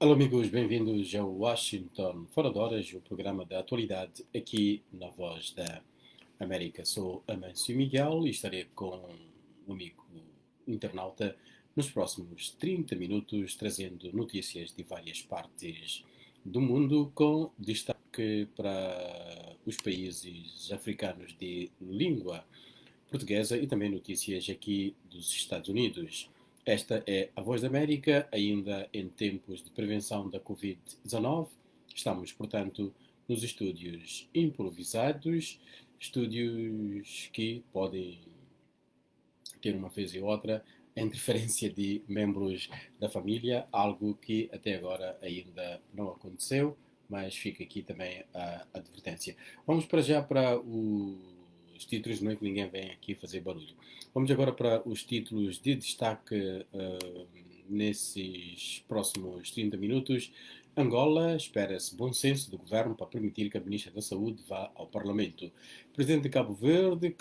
Olá amigos, bem-vindos ao Washington Fora de Horas, o programa da atualidade aqui na Voz da América. Sou Amâncio Miguel e estarei com um amigo internauta nos próximos 30 minutos trazendo notícias de várias partes do mundo com destaque para os países africanos de língua portuguesa e também notícias aqui dos Estados Unidos. Esta é a Voz da América, ainda em tempos de prevenção da Covid-19. Estamos, portanto, nos estúdios improvisados, estúdios que podem ter uma vez e outra a interferência de membros da família, algo que até agora ainda não aconteceu, mas fica aqui também a advertência. Vamos para já para os títulos, não é que ninguém vem aqui fazer barulho. Vamos agora para os títulos de destaque nesses próximos 30 minutos. Angola, espera-se bom senso do governo para permitir que a Ministra da Saúde vá ao Parlamento. O presidente de Cabo Verde,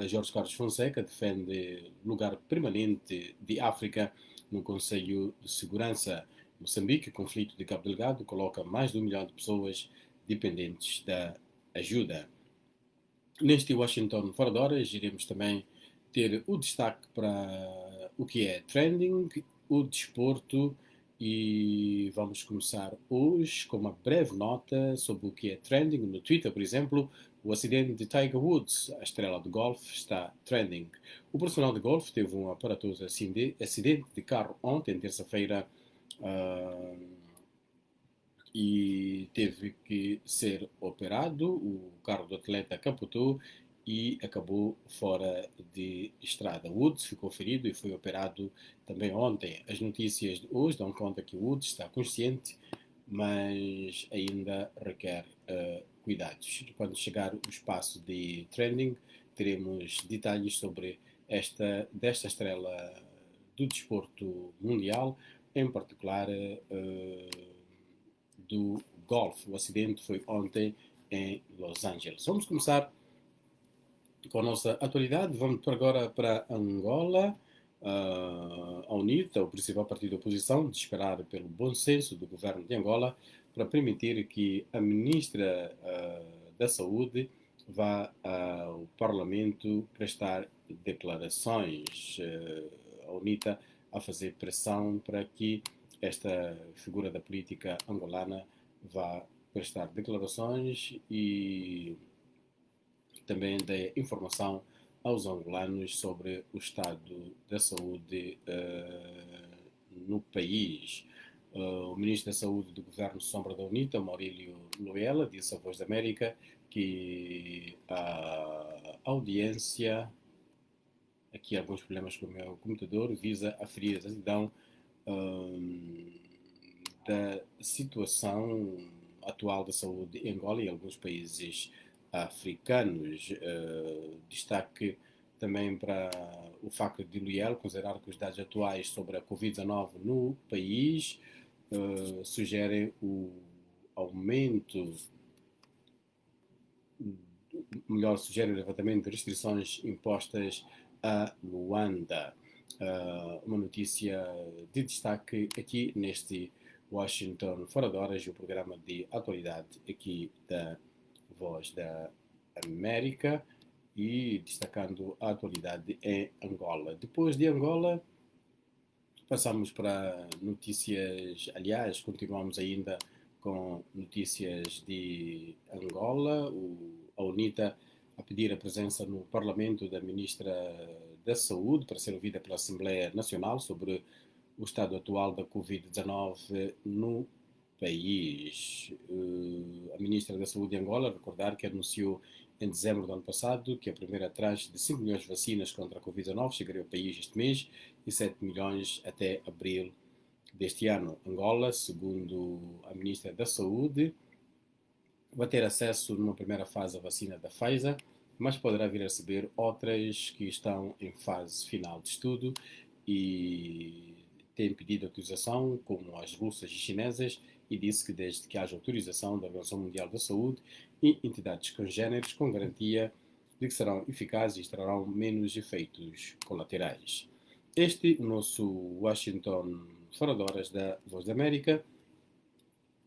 Jorge Carlos Fonseca, defende lugar permanente de África no Conselho de Segurança. Moçambique, conflito de Cabo Delgado, coloca mais de 1 milhão de pessoas dependentes da ajuda. Neste Washington Fora de Horas, iremos também ter o destaque para o que é trending, o desporto e vamos começar hoje com uma breve nota sobre o que é trending. No Twitter, por exemplo, o acidente de Tiger Woods, a estrela de golfe, está trending. O profissional de golfe teve um aparatoso acidente de carro ontem, terça-feira, e teve que ser operado. O carro do atleta capotou e acabou fora de estrada. Woods ficou ferido e foi operado também ontem. As notícias de hoje dão conta que Woods está consciente, mas ainda requer cuidados. Quando chegar o espaço de trending, teremos detalhes sobre desta estrela do desporto mundial, em particular do golfe. O acidente foi ontem em Los Angeles. Vamos começar com a nossa atualidade. Vamos agora para Angola. A UNITA, o principal partido da oposição, desesperado pelo bom senso do governo de Angola para permitir que a ministra da Saúde vá ao Parlamento prestar declarações. A UNITA a fazer pressão para que esta figura da política angolana vá prestar declarações e também dê informação aos angolanos sobre o estado da saúde no país. O ministro da Saúde do governo Sombra da UNITA, Maurílio Loela, disse à Voz da América que a audiência, aqui há alguns problemas com o meu computador, visa aferir a exatidão da situação atual da saúde em Angola e em alguns países africanos. Destaque também para o facto de Liel considerar que os dados atuais sobre a Covid-19 no país sugerem o aumento, sugere o levantamento de restrições impostas a Luanda. Uma notícia de destaque aqui neste Washington Fora de Horas, o programa de atualidade aqui da Voz da América e destacando a atualidade em Angola. Depois de Angola, passamos para notícias, aliás, continuamos ainda com notícias de Angola, a UNITA a pedir a presença no Parlamento da Ministra da Saúde para ser ouvida pela Assembleia Nacional sobre o estado atual da Covid-19 no país. A Ministra da Saúde de Angola, recordar que anunciou em dezembro do ano passado que a primeira tranche de 5 milhões de vacinas contra a Covid-19 chegaria ao país este mês e 7 milhões até abril deste ano. Angola, segundo a Ministra da Saúde, vai ter acesso numa primeira fase à vacina da Pfizer, mas poderá vir a receber outras que estão em fase final de estudo e tem pedido autorização, como as russas e chinesas, e disse que desde que haja autorização da Organização Mundial da Saúde e entidades congêneres, com garantia de que serão eficazes e trarão menos efeitos colaterais. Este é o nosso Washington Fora de Horas da Voz da América.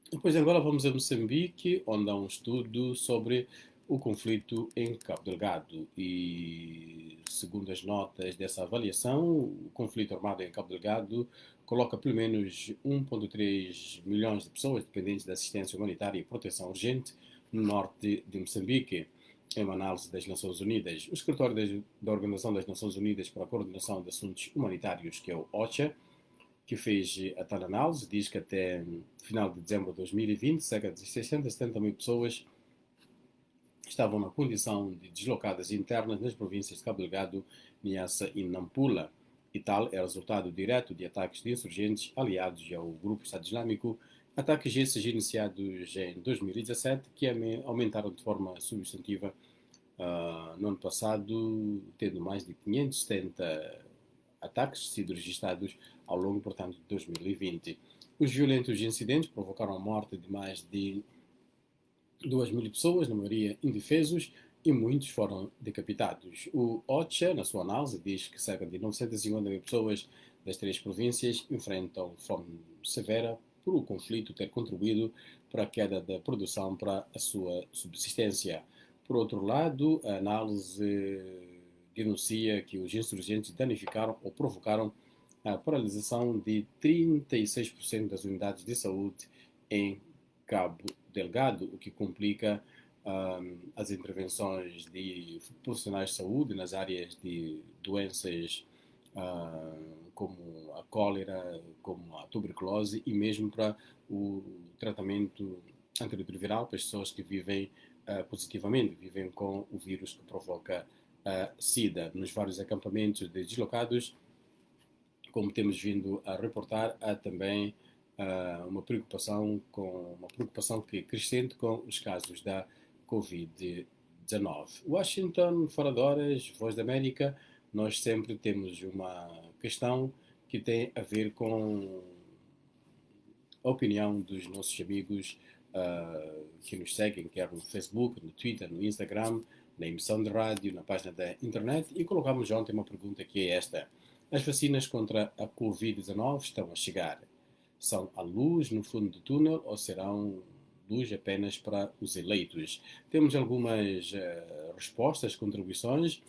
Depois de Angola vamos a Moçambique, onde há um estudo sobre o conflito em Cabo Delgado. E, segundo as notas dessa avaliação, o conflito armado em Cabo Delgado coloca pelo menos 1,3 milhões de pessoas dependentes de assistência humanitária e proteção urgente no norte de Moçambique. Em uma análise das Nações Unidas, o escritório da Organização das Nações Unidas para a Coordenação de Assuntos Humanitários, que é o OCHA, que fez a tal análise, diz que até final de dezembro de 2020, cerca de 670 mil pessoas estavam na condição de deslocadas internas nas províncias de Cabo Delgado, Niassa e Nampula. E tal é resultado direto de ataques de insurgentes aliados ao grupo Estado Islâmico, ataques esses iniciados em 2017, que aumentaram de forma substantiva no ano passado, tendo mais de 570 ataques sido registrados ao longo, portanto, de 2020. Os violentos incidentes provocaram a morte de mais de 2 mil pessoas, na maioria indefesos, e muitos foram decapitados. O OCHA, na sua análise, diz que cerca de 950 mil pessoas das três províncias enfrentam fome severa por o conflito ter contribuído para a queda da produção para a sua subsistência. Por outro lado, a análise denuncia que os insurgentes danificaram ou provocaram a paralisação de 36% das unidades de saúde em Cabo Delgado, o que complica as intervenções de profissionais de saúde nas áreas de doenças como a cólera, como a tuberculose e mesmo para o tratamento antirretroviral para as pessoas que vivem positivamente, vivem com o vírus que provoca SIDA. Nos vários acampamentos de deslocados, como temos vindo a reportar, há também uma preocupação que crescente com os casos da Covid-19. Washington, fora de horas, Voz da América, nós sempre temos uma questão que tem a ver com a opinião dos nossos amigos que nos seguem, quer no Facebook, no Twitter, no Instagram, na emissão de rádio, na página da internet, e colocamos ontem uma pergunta que é esta: as vacinas contra a Covid-19 estão a chegar? São a luz no fundo do túnel ou serão luz apenas para os eleitos? Temos algumas respostas, contribuições.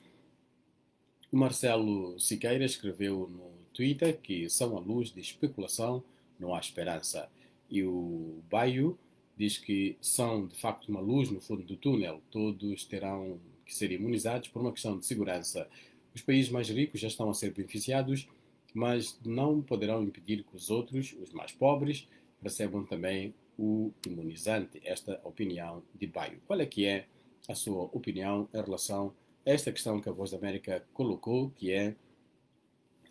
O Marcelo Siqueira escreveu no Twitter que são a luz de especulação, não há esperança. E o Baio diz que são de facto uma luz no fundo do túnel. Todos terão que ser imunizados por uma questão de segurança. Os países mais ricos já estão a ser beneficiados, mas não poderão impedir que os outros, os mais pobres, recebam também o imunizante. Esta opinião de Baio. Qual é que é a sua opinião em relação a esta questão que a Voz da América colocou, que é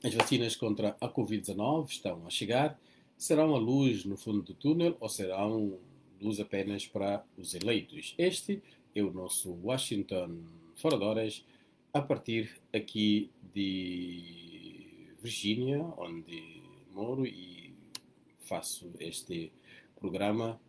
as vacinas contra a Covid-19 estão a chegar, serão a luz no fundo do túnel ou serão luz apenas para os eleitos? Este é o nosso Washington Fora de Horas, a partir aqui de Virgínia, onde moro e faço este programa.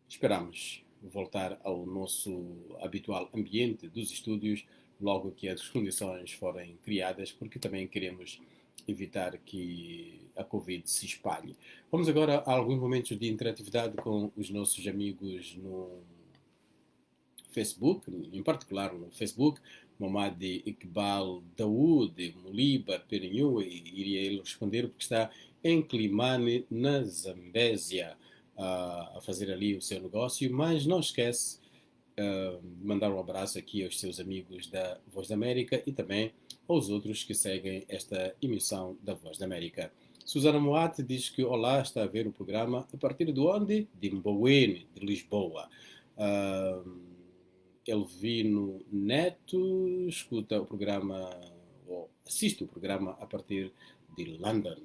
Esperamos voltar ao nosso habitual ambiente dos estúdios logo que as condições forem criadas, porque também queremos evitar que a Covid se espalhe. Vamos agora a alguns momentos de interatividade com os nossos amigos no Facebook, em particular no Facebook, Mamadi Iqbal Daoud, Moliba, Perinhu, iria ele responder porque está em Climane, na Zambésia, a fazer ali o seu negócio, mas não esquece mandar um abraço aqui aos seus amigos da Voz da América e também aos outros que seguem esta emissão da Voz da América. Susana Moate diz que olá, está a ver o programa a partir de onde? De Mboweni, de Lisboa. Elvino Neto escuta o programa, ou assiste o programa a partir de London,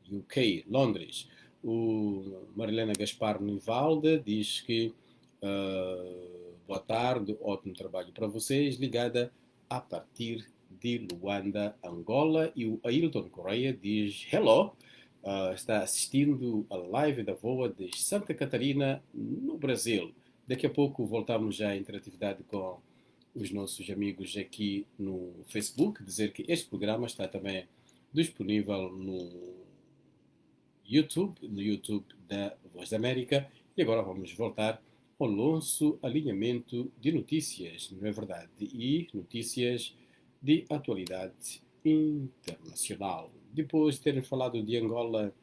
UK, Londres. O Marilena Gaspar Nivalda diz que boa tarde, ótimo trabalho para vocês, ligada a partir de Luanda, Angola. E o Ailton Correia diz hello, está assistindo a live da VOA de Santa Catarina, no Brasil. Daqui a pouco voltamos já à interatividade com os nossos amigos aqui no Facebook. Dizer que este programa está também disponível no YouTube, no YouTube da Voz da América. E agora vamos voltar ao nosso alinhamento de notícias, não é verdade? E notícias de atualidade internacional. Depois de termos falado de Angola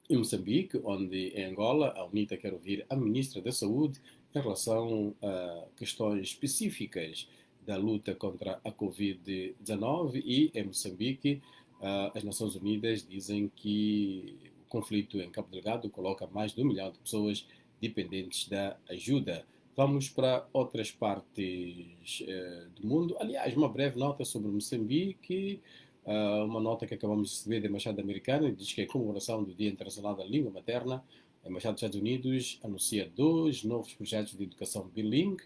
e Moçambique, onde em Angola a UNITA quer ouvir a Ministra da Saúde em relação a questões específicas da luta contra a Covid-19 e em Moçambique as Nações Unidas dizem que o conflito em Cabo Delgado coloca mais de 1 milhão de pessoas dependentes da ajuda. Vamos para outras partes do mundo. Aliás, uma breve nota sobre Moçambique. Uma nota que acabamos de receber da Embaixada Americana diz que, em comemoração do Dia Internacional da Língua Materna, a Embaixada dos Estados Unidos anuncia 2 novos projetos de educação bilingue,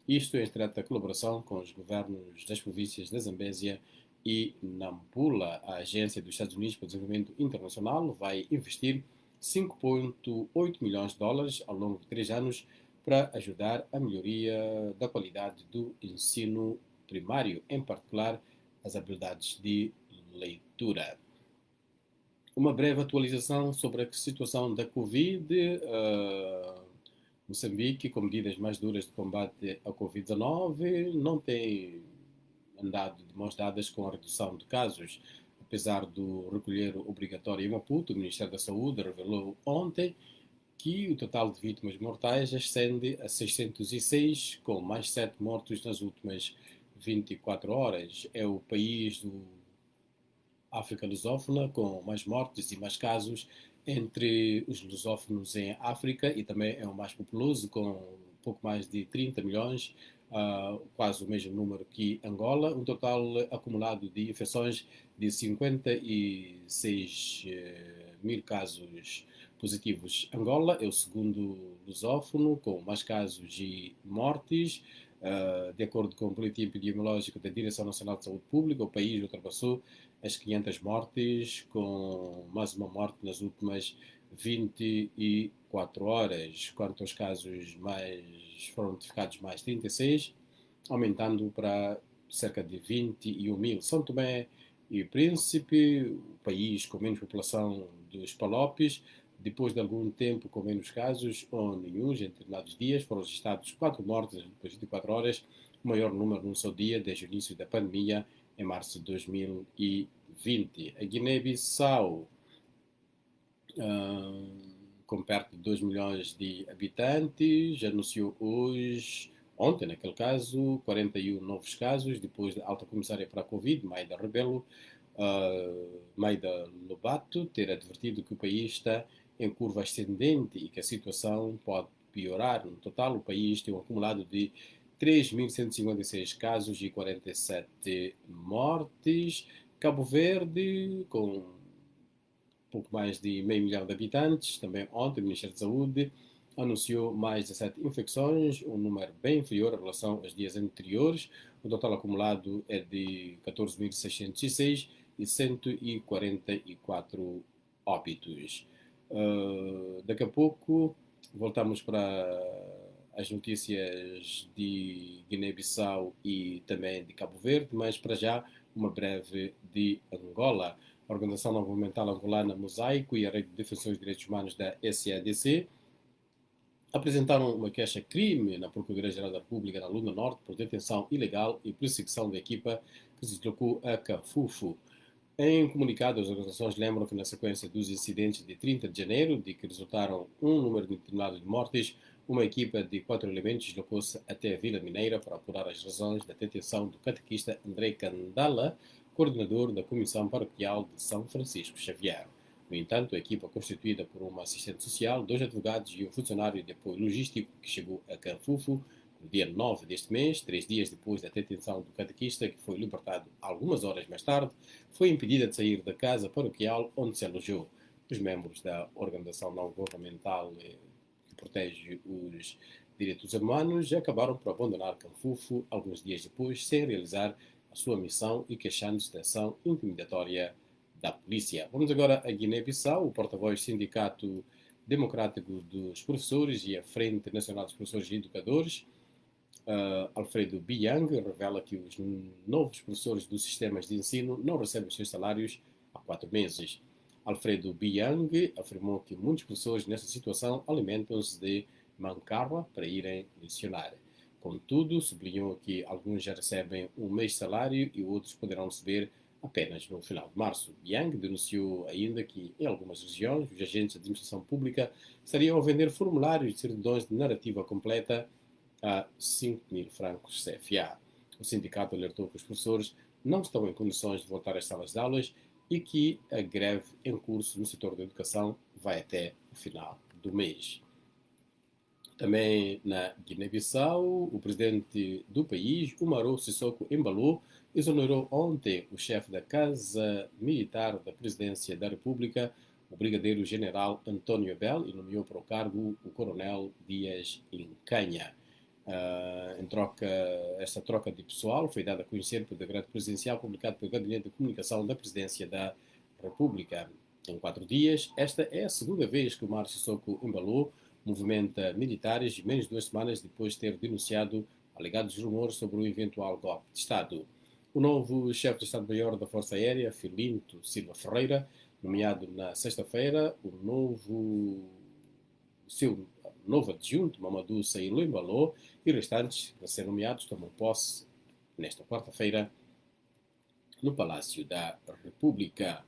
isto em estreita colaboração com os governos das províncias da Zambésia e Nampula. A Agência dos Estados Unidos para o Desenvolvimento Internacional vai investir 5,8 milhões de dólares ao longo de 3 anos para ajudar a melhoria da qualidade do ensino primário, em particular as habilidades de leitura. Uma breve atualização sobre a situação da Covid. Moçambique, com medidas mais duras de combate à Covid-19, não tem andado de mãos dadas com a redução de casos. Apesar do recolher obrigatório em Maputo, o Ministério da Saúde revelou ontem que o total de vítimas mortais ascende a 606, com mais 7 mortos nas últimas 24 horas. É o país do África lusófona com mais mortes e mais casos entre os lusófonos em África e também é o mais populoso, com pouco mais de 30 milhões, quase o mesmo número que Angola, um total acumulado de infecções de 56 mil casos positivos. Angola é o segundo lusófono com mais casos e mortes. De acordo com o boletim epidemiológico da Direção Nacional de Saúde Pública, o país ultrapassou as 500 mortes, com mais uma morte nas últimas 24 horas. Quanto aos casos, foram notificados mais 36, aumentando para cerca de 21 mil. São Tomé e Príncipe, o país com menos população dos Palopes, depois de algum tempo com menos casos ou nenhum, em determinados dias, foram registrados 4 mortes nas últimas 24 horas, o maior número num só dia desde o início da pandemia, em março de 2020. A Guiné-Bissau, com perto de 2 milhões de habitantes, anunciou ontem, naquele caso, 41 novos casos, depois da alta comissária para a Covid, Maida Rebelo, Maida Lobato, ter advertido que o país está em curva ascendente e que a situação pode piorar. No total, o país tem um acumulado de 3.156 casos e 47 mortes. Cabo Verde, com pouco mais de meio milhão de habitantes, também ontem o Ministério da Saúde anunciou mais 17 infecções, um número bem inferior em relação aos dias anteriores. O total acumulado é de 14.606 e 144 óbitos. Daqui a pouco voltamos para as notícias de Guiné-Bissau e também de Cabo Verde, mas para já uma breve de Angola. A Organização Não Governamental Angolana Mosaico e a Rede de Defensores dos Direitos Humanos da SADC apresentaram uma queixa-crime na Procuradoria-Geral da República na Lunda Norte por detenção ilegal e perseguição da equipa que se deslocou a Cafufu. Em comunicado, as organizações lembram que, na sequência dos incidentes de 30 de janeiro, de que resultaram um número determinado de mortes, uma equipa de 4 elementos deslocou-se até a Vila Mineira para apurar as razões da detenção do catequista André Candala, coordenador da Comissão Paroquial de São Francisco Xavier. No entanto, a equipa, constituída por uma assistente social, 2 advogados e um funcionário de apoio logístico que chegou a Canfufo no dia 9 deste mês, 3 dias depois da detenção do catequista, que foi libertado algumas horas mais tarde, foi impedida de sair da casa paroquial onde se alojou. Os membros da organização não governamental que protege os direitos humanos acabaram por abandonar Canfufo alguns dias depois, sem realizar a sua missão e queixando-se da ação intimidatória da polícia. Vamos agora a Guiné-Bissau. O porta-voz do Sindicato Democrático dos Professores e a Frente Nacional dos Professores e Educadores, Alfredo Biang, revela que os novos professores dos sistemas de ensino não recebem os seus salários há 4 meses. Alfredo Biang afirmou que muitos professores nessa situação alimentam-se de mancarra para irem lecionar. Contudo, sublinhou que alguns já recebem um mês de salário e outros poderão receber apenas no final de março. Yang denunciou ainda que, em algumas regiões, os agentes de administração pública estariam a vender formulários de certidões de narrativa completa a 5 mil francos CFA. O sindicato alertou que os professores não estão em condições de voltar às salas de aulas e que a greve em curso no setor da educação vai até o final do mês. Também na Guiné-Bissau, o presidente do país, Umaro Sissoko Embalo, exonerou ontem o chefe da Casa Militar da Presidência da República, o brigadeiro-general António Abel, e nomeou para o cargo o coronel Dias Incanha. Esta troca de pessoal foi dada a conhecer pelo decreto presidencial publicado pelo Gabinete de Comunicação da Presidência da República. Em 4 dias, esta é a segunda vez que o Umaro Sissoko Embalo movimenta militares e menos de 2 semanas depois de ter denunciado alegados rumores sobre um eventual golpe de Estado. O novo chefe de Estado-Maior da Força Aérea, Filinto Silva Ferreira, nomeado na sexta-feira, seu novo adjunto, Mamadou Saïlou Embalo, e restantes a ser nomeados tomam posse nesta quarta-feira no Palácio da República.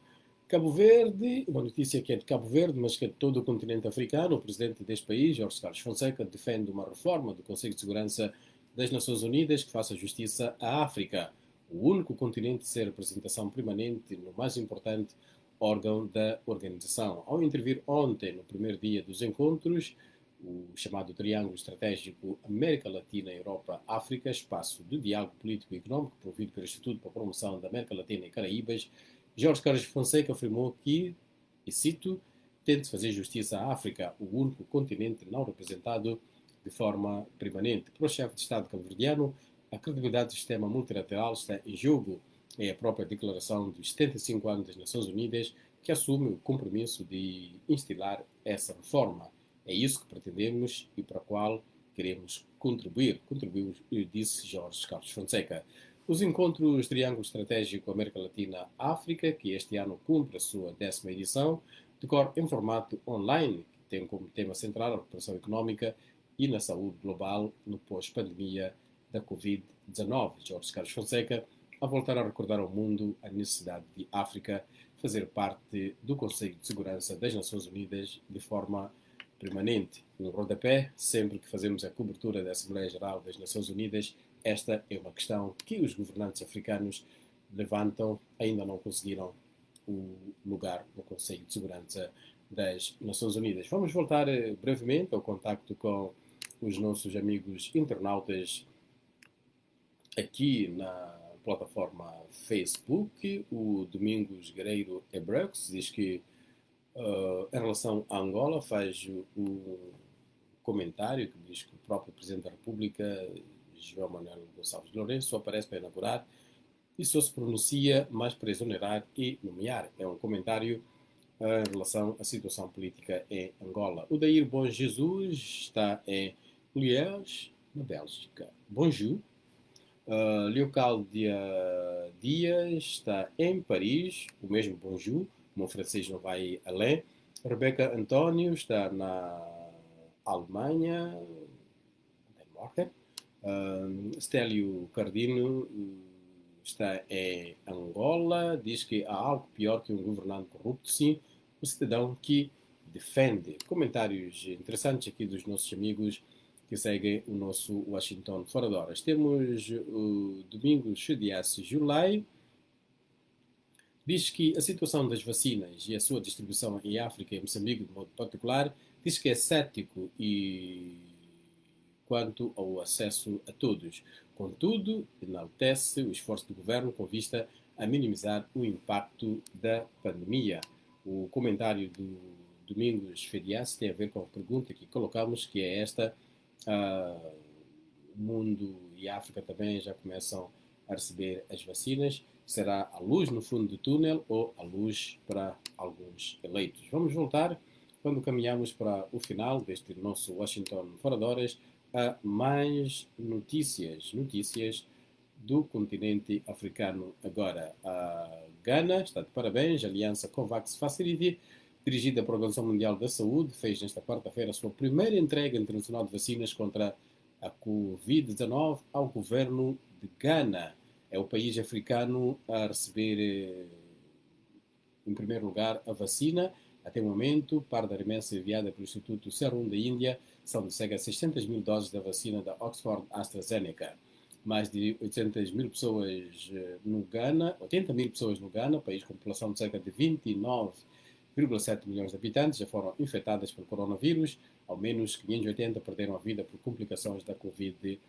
Cabo Verde, uma notícia que é de Cabo Verde, mas que é de todo o continente africano. O presidente deste país, Jorge Carlos Fonseca, defende uma reforma do Conselho de Segurança das Nações Unidas que faça justiça à África, o único continente a ser representação permanente no mais importante órgão da organização. Ao intervir ontem, no primeiro dia dos encontros, o chamado Triângulo Estratégico América Latina, Europa, África, espaço de diálogo político e económico promovido pelo Instituto para a Promoção da América Latina e Caraíbas, Jorge Carlos Fonseca afirmou que, e cito, tente fazer justiça à África, o único continente não representado de forma permanente. Para o chefe de Estado cabo-verdiano, a credibilidade do sistema multilateral está em jogo. É a própria declaração dos 75 anos das Nações Unidas que assume o compromisso de instilar essa reforma. É isso que pretendemos e para o qual queremos contribuir, disse Jorge Carlos Fonseca. Os encontros Triângulo Estratégico América Latina-África, que este ano cumpre a sua 10ª edição, decorre em formato online, que tem como tema central a recuperação económica e na saúde global no pós-pandemia da Covid-19. Jorge Carlos Fonseca a voltar a recordar ao mundo a necessidade de África fazer parte do Conselho de Segurança das Nações Unidas de forma permanente. No rodapé, sempre que fazemos a cobertura da Assembleia Geral das Nações Unidas, esta é uma questão que os governantes africanos levantam, ainda não conseguiram o lugar no Conselho de Segurança das Nações Unidas. Vamos voltar brevemente ao contacto com os nossos amigos internautas aqui na plataforma Facebook. O Domingos Guerreiro Hebreux diz que em relação à Angola faz um comentário que diz que o próprio Presidente da República, João Manuel Gonçalves de Lourenço, só aparece para inaugurar e só se pronuncia mais para exonerar e nomear. É um comentário em relação à situação política em Angola. O Dair Bom Jesus está em Liège, na Bélgica. Bonjour. Leocádia Dias está em Paris, o mesmo bonjour, o meu francês não vai além. Rebeca António está na Alemanha, Dinamarca. Stélio Cardino está em Angola, diz que há algo pior que um governante corrupto, sim, o cidadão que defende. Comentários interessantes aqui dos nossos amigos que seguem o nosso Washington Fora de Horas. Temos o Domingos Chudiace Julai, diz que a situação das vacinas e a sua distribuição em África e Moçambique, de modo particular, diz que é cético e quanto ao acesso a todos. Contudo, enaltece o esforço do governo com vista a minimizar o impacto da pandemia. O comentário do Domingos Fedias tem a ver com a pergunta que colocamos, que é esta: o mundo e a África também já começam a receber as vacinas. Será a luz no fundo do túnel ou a luz para alguns eleitos? Vamos voltar, quando caminhamos para o final deste nosso Washington Fora de Horas, a mais notícias do continente africano. Agora, a Gana está de parabéns. A Aliança COVAX Facility, dirigida pela Organização Mundial da Saúde, fez nesta quarta-feira a sua primeira entrega internacional de vacinas contra a Covid-19 ao governo de Gana. É o país africano a receber, em primeiro lugar, a vacina. Até o momento, parte da remessa enviada pelo Instituto Serum da Índia são de cerca de 600 mil doses da vacina da Oxford AstraZeneca. Mais de 800 mil pessoas no Ghana, 80 mil pessoas no Ghana, país com população de cerca de 29,7 milhões de habitantes, já foram infectadas pelo coronavírus. Ao menos 580 perderam a vida por complicações da Covid-19.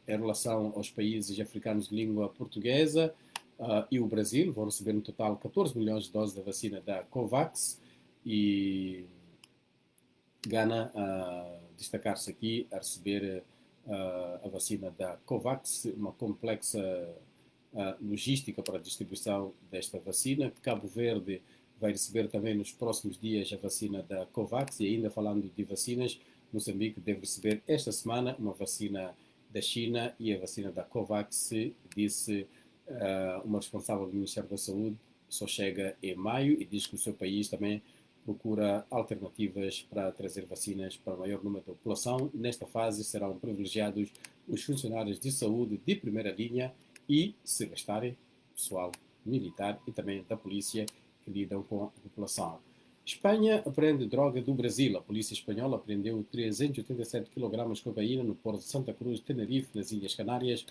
Em relação aos países africanos de língua portuguesa, e o Brasil vão receber no total 14 milhões de doses da vacina da COVAX, e Ghana destacar-se aqui a receber a vacina da COVAX, uma complexa logística para a distribuição desta vacina. Cabo Verde vai receber também nos próximos dias a vacina da COVAX, e ainda falando de vacinas, Moçambique deve receber esta semana uma vacina da China, e a vacina da COVAX, disse uma responsável do Ministério da Saúde, só chega em maio, e diz que o seu país também procura alternativas para trazer vacinas para o maior número da população. Nesta fase serão privilegiados os funcionários de saúde de primeira linha e, se restarem, pessoal militar e também da polícia que lidam com a população. Espanha apreende droga do Brasil. A polícia espanhola apreendeu 387 kg de cocaína no porto de Santa Cruz de Tenerife, nas Ilhas Canárias,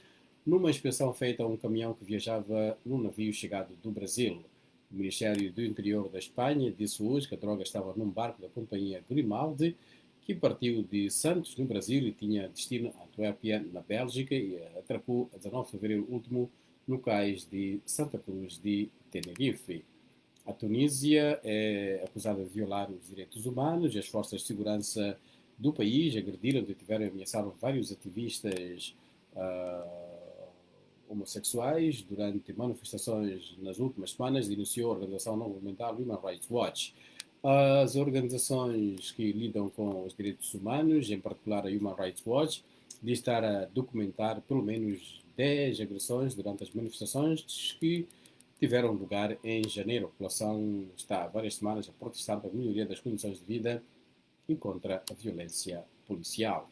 numa inspeção feita a um caminhão que viajava num navio chegado do Brasil. O Ministério do Interior da Espanha disse hoje que a droga estava num barco da companhia Grimaldi, que partiu de Santos, no Brasil, e tinha destino a Antuérpia, na Bélgica, e atracou a 19 de fevereiro último no cais de Santa Cruz de Tenerife. A Tunísia é acusada de violar os direitos humanos, e as forças de segurança do país agrediram, detiveram e ameaçaram vários ativistas homossexuais durante manifestações nas últimas semanas, denunciou a organização não governamental Human Rights Watch. As organizações que lidam com os direitos humanos, em particular a Human Rights Watch, diz estar a documentar pelo menos 10 agressões durante as manifestações que tiveram lugar em janeiro. A população está há várias semanas a protestar pela melhoria das condições de vida e contra a violência policial.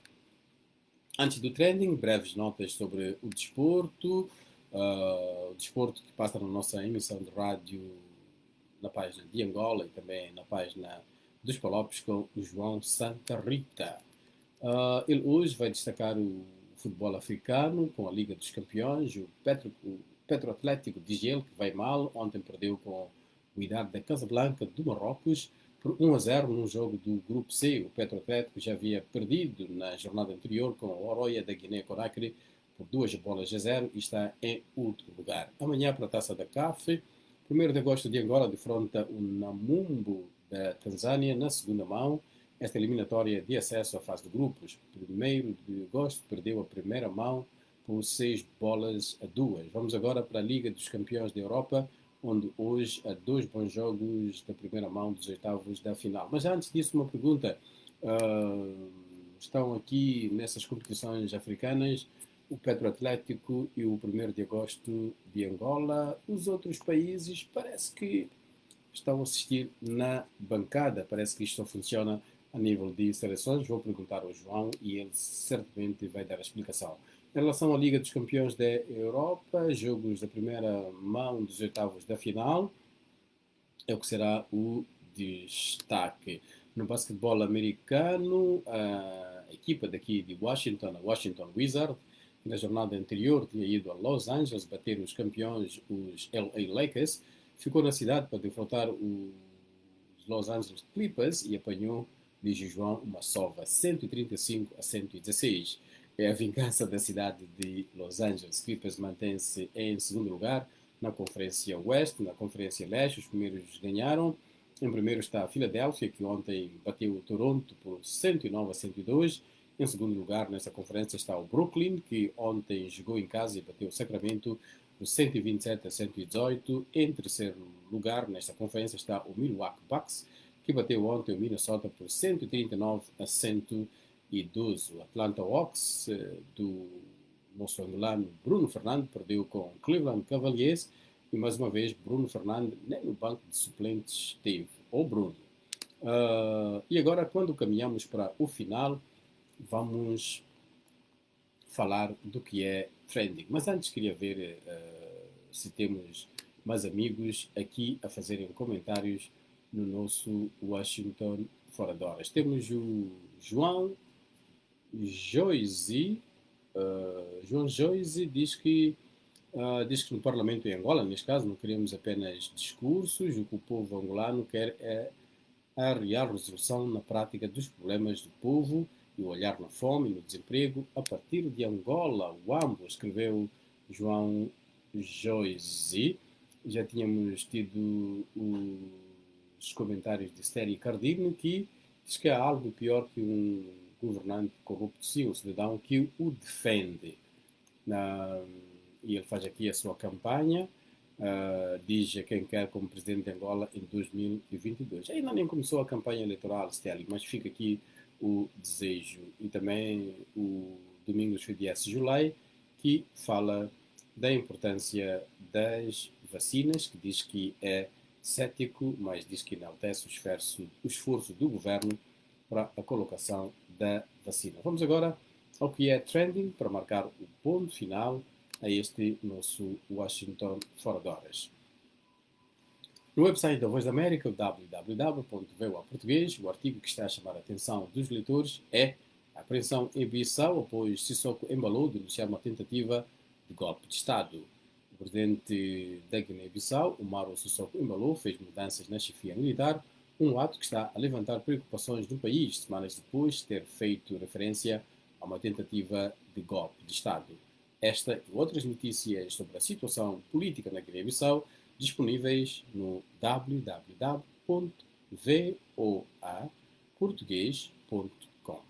Antes do trending, breves notas sobre o desporto. O desporto que passa na nossa emissão de rádio na página de Angola e também na página dos Palopes com o João Santa Rita. Ele hoje vai destacar o futebol africano com a Liga dos Campeões, o Petro Atlético de Gel, que vai mal. Ontem perdeu com o Wydad da Casablanca do Marrocos por 1-0 num jogo do Grupo C. O Petro Atlético já havia perdido na jornada anterior com o Oroya da Guiné-Conakry por 2-0 e está em último lugar. Amanhã, para a Taça da CAF, 1º de agosto de Angola defronta o Namumbo da Tanzânia na segunda mão. Esta eliminatória de acesso à fase de grupos. 1º de agosto perdeu a primeira mão por 6-2. Vamos agora para a Liga dos Campeões da Europa, onde hoje há 2 bons jogos da primeira mão dos oitavos da final. Mas antes disso, uma pergunta. Estão aqui nessas competições africanas o Petro Atlético e o 1º de agosto de Angola. Os outros países parece que estão a assistir na bancada. Parece que isto só funciona a nível de seleções. Vou perguntar ao João e ele certamente vai dar a explicação. Em relação à Liga dos Campeões da Europa, jogos da primeira mão dos oitavos da final, é o que será o destaque. No basquetebol americano, a equipa daqui de Washington, a Washington Wizards, na jornada anterior tinha ido a Los Angeles bater os campeões, os LA Lakers, ficou na cidade para defrontar os Los Angeles Clippers e apanhou, diz João, uma sova 135-116. É a vingança da cidade de Los Angeles. Clippers mantém-se em segundo lugar na Conferência Oeste. Na Conferência Leste, os primeiros ganharam. Em primeiro está a Filadélfia, que ontem bateu o Toronto por 109-102. Em segundo lugar, nessa conferência, está o Brooklyn, que ontem jogou em casa e bateu o Sacramento por 127-118. Em terceiro lugar, nesta conferência, está o Milwaukee Bucks, que bateu ontem o Minnesota por 139-112. O Atlanta Hawks, do nosso angolano Bruno Fernandes perdeu com Cleveland Cavaliers e mais uma vez Bruno Fernandes nem no banco de suplentes esteve. Ô Bruno. E agora, quando caminhamos para o final, vamos falar do que é trending. Mas antes queria ver se temos mais amigos aqui a fazerem comentários no nosso Washington Fora de Horas. Temos o João Joyce. João Joyce diz que no Parlamento em Angola, neste caso, não queremos apenas discursos, o que o povo angolano quer é a real resolução na prática dos problemas do povo e o olhar na fome e no desemprego a partir de Angola. O AMBO, escreveu João Joyce. Já tínhamos tido os comentários de Stério Cardino, que diz que há algo pior que um governante corrupto, sim, um cidadão que o defende. E ele faz aqui a sua campanha, diz a quem quer como presidente de Angola em 2022. Ainda nem começou a campanha eleitoral, Stério, mas fica aqui o desejo. E também o Domingos FDS Julai, que fala da importância das vacinas, que diz que é cético, mas diz que enaltece o esforço do governo para a colocação da vacina. Vamos agora ao que é trending, para marcar o ponto final a este nosso Washington Fora de Horas. No website da Voz da América, www.voaportuguês, o artigo que está a chamar a atenção dos leitores é a apreensão em Bissau após Sissoko Embalou denunciar uma tentativa de golpe de Estado. O presidente da Guiné-Bissau, Umaro Sissoko Embalou, fez mudanças na chefia militar, um ato que está a levantar preocupações no país, semanas depois de ter feito referência a uma tentativa de golpe de Estado. Esta e outras notícias sobre a situação política na Guiné-Bissau disponíveis no www.voaportugues.com.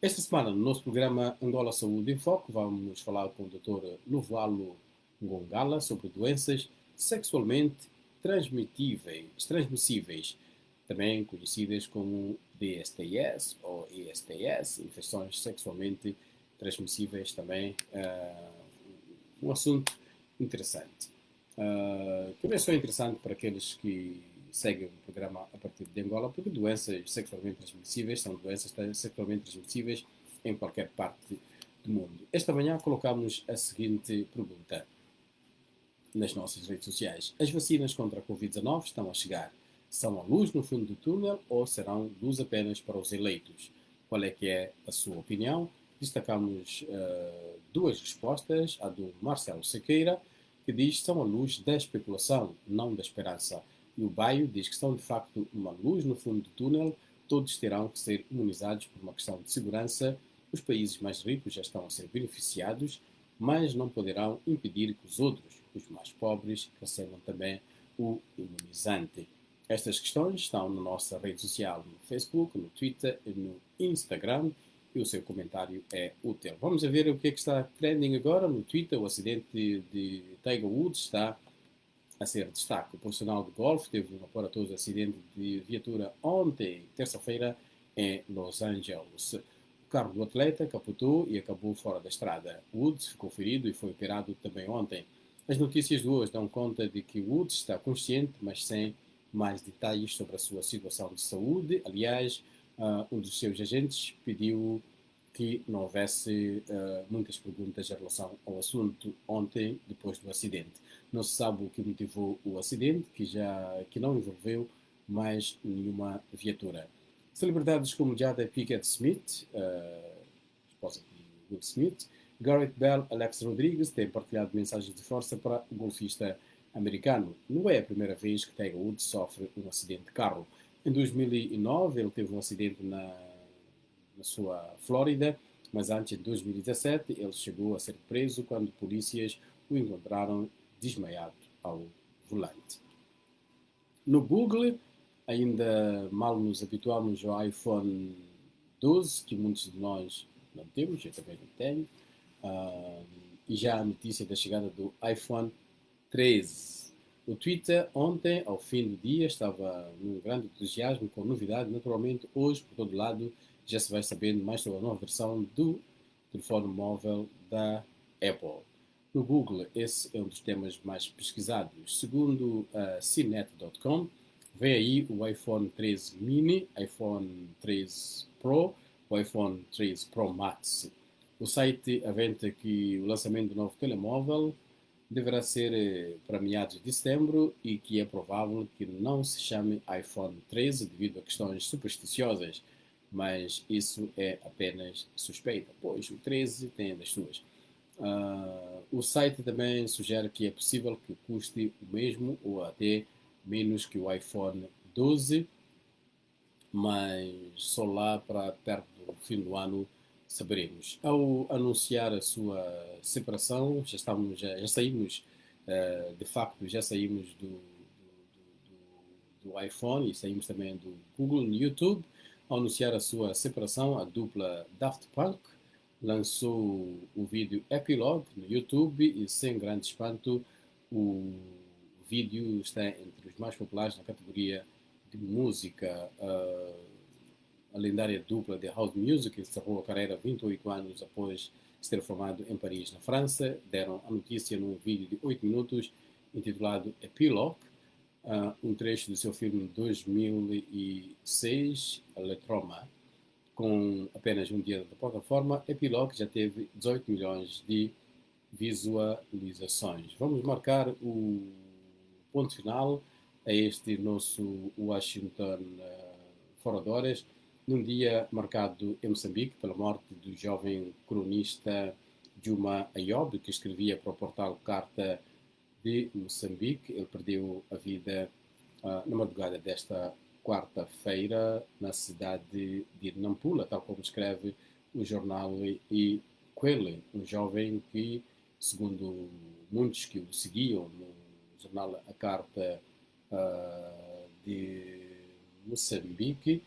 Esta semana, no nosso programa Angola Saúde em Foco, vamos falar com o Dr. Luvalo Ngongala sobre doenças sexualmente transmissíveis, também conhecidas como DSTs ou ESTs, infecções sexualmente transmissíveis, também um assunto interessante. Que não é só interessante para aqueles que seguem o programa a partir de Angola, porque doenças sexualmente transmissíveis são doenças sexualmente transmissíveis em qualquer parte do mundo. Esta manhã colocamos a seguinte pergunta nas nossas redes sociais. As vacinas contra a Covid-19 estão a chegar. São a luz no fundo do túnel ou serão luz apenas para os eleitos? Qual é que é a sua opinião? Destacamos duas respostas. A do Marcelo Sequeira, que diz que são a luz da especulação, não da esperança. E o Baio diz que são de facto uma luz no fundo do túnel. Todos terão que ser imunizados por uma questão de segurança. Os países mais ricos já estão a ser beneficiados, mas não poderão impedir que os outros, os mais pobres, recebam também o imunizante. Estas questões estão na nossa rede social, no Facebook, no Twitter e no Instagram, e o seu comentário é útil. Vamos a ver o que é que está trending agora no Twitter. O acidente de Tiger Woods está a ser destaque. O profissional de golfe teve um aparatoso acidente de viatura ontem, terça-feira, em Los Angeles. O carro do atleta capotou e acabou fora da estrada. Woods ficou ferido e foi operado também ontem. As notícias de hoje dão conta de que Woods está consciente, mas sem mais detalhes sobre a sua situação de saúde. Aliás, um dos seus agentes pediu que não houvesse muitas perguntas em relação ao assunto ontem, depois do acidente. Não se sabe o que motivou o acidente, que não envolveu mais nenhuma viatura. Celebridades como Jada Pinkett Smith, esposa de Will Smith, Gareth Bale, Alex Rodrigues têm partilhado mensagens de força para o golfista americano. Não é a primeira vez que Tiger Woods sofre um acidente de carro. Em 2009 ele teve um acidente na sua Flórida, mas antes, em 2017, ele chegou a ser preso quando polícias o encontraram desmaiado ao volante. No Google, ainda mal nos habituamos ao iPhone 12, que muitos de nós não temos, eu também não tenho, e já a notícia da chegada do iPhone 13. O Twitter, ontem, ao fim do dia, estava num grande entusiasmo com novidade. Naturalmente, hoje, por todo lado, já se vai sabendo mais sobre a nova versão do telefone móvel da Apple. No Google, esse é um dos temas mais pesquisados. Segundo a CNET.com, vem aí o iPhone 13 mini, iPhone 13 Pro, o iPhone 13 Pro Max. O site aventa que o lançamento do novo telemóvel deverá ser para meados de setembro e que é provável que não se chame iPhone 13 devido a questões supersticiosas, mas isso é apenas suspeita, pois o 13 tem das suas. O site também sugere que é possível que custe o mesmo ou até menos que o iPhone 12, mas só lá para perto do fim do ano saberemos. Ao anunciar a sua separação, já saímos, de facto, já saímos do iPhone e saímos também do Google no YouTube. Ao anunciar a sua separação, a dupla Daft Punk lançou o vídeo Epilogue no YouTube e, sem grande espanto, o vídeo está entre os mais populares na categoria de música. A lendária dupla de House Music encerrou a carreira 28 anos após se ter formado em Paris, na França. Deram a notícia num vídeo de 8 minutos intitulado Epilogue, um trecho do seu filme de 2006, Letroma. Com apenas um dia da plataforma, Epilogue já teve 18 milhões de visualizações. Vamos marcar o ponto final a este nosso Washington Fora de Horas, num dia marcado em Moçambique pela morte do jovem cronista Juma Ayob, que escrevia para o portal Carta de Moçambique. Ele perdeu a vida na madrugada desta quarta-feira na cidade de Nampula, tal como escreve o jornal Ikwele, um jovem que, segundo muitos que o seguiam no jornal A Carta de Moçambique,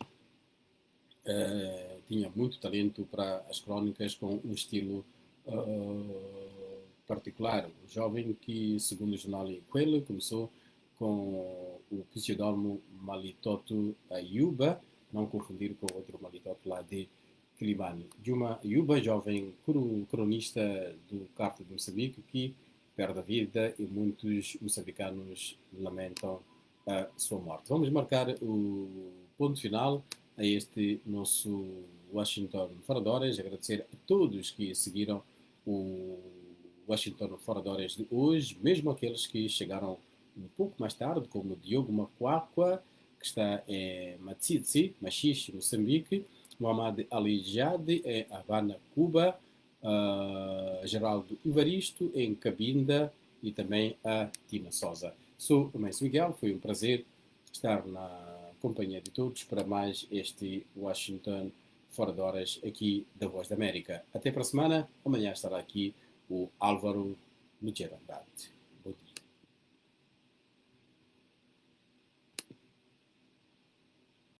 tinha muito talento para as crónicas com um estilo particular. Um jovem que, segundo o jornal Ikwele, começou com o pseudônimo Malitoto Ayuba, não confundir com outro Malitoto lá de Kilimani. Juma Ayuba, jovem cronista do Carta de Moçambique, que perde a vida e muitos moçambicanos lamentam a sua morte. Vamos marcar o ponto final a este nosso Washington Fora de Horas. Agradecer a todos que seguiram o Washington Fora de Horas de hoje, mesmo aqueles que chegaram um pouco mais tarde, como Diogo Macuacua, que está em Machixe, Moçambique, Muhammad Ali Jade, em Havana, Cuba, Geraldo Ivaristo, em Cabinda, e também a Tina Souza. Sou o Mestre Miguel, foi um prazer estar na companhia de todos para mais este Washington Fora de Horas aqui da Voz da América. Até para a semana, amanhã estará aqui o Álvaro Lugero Andrade.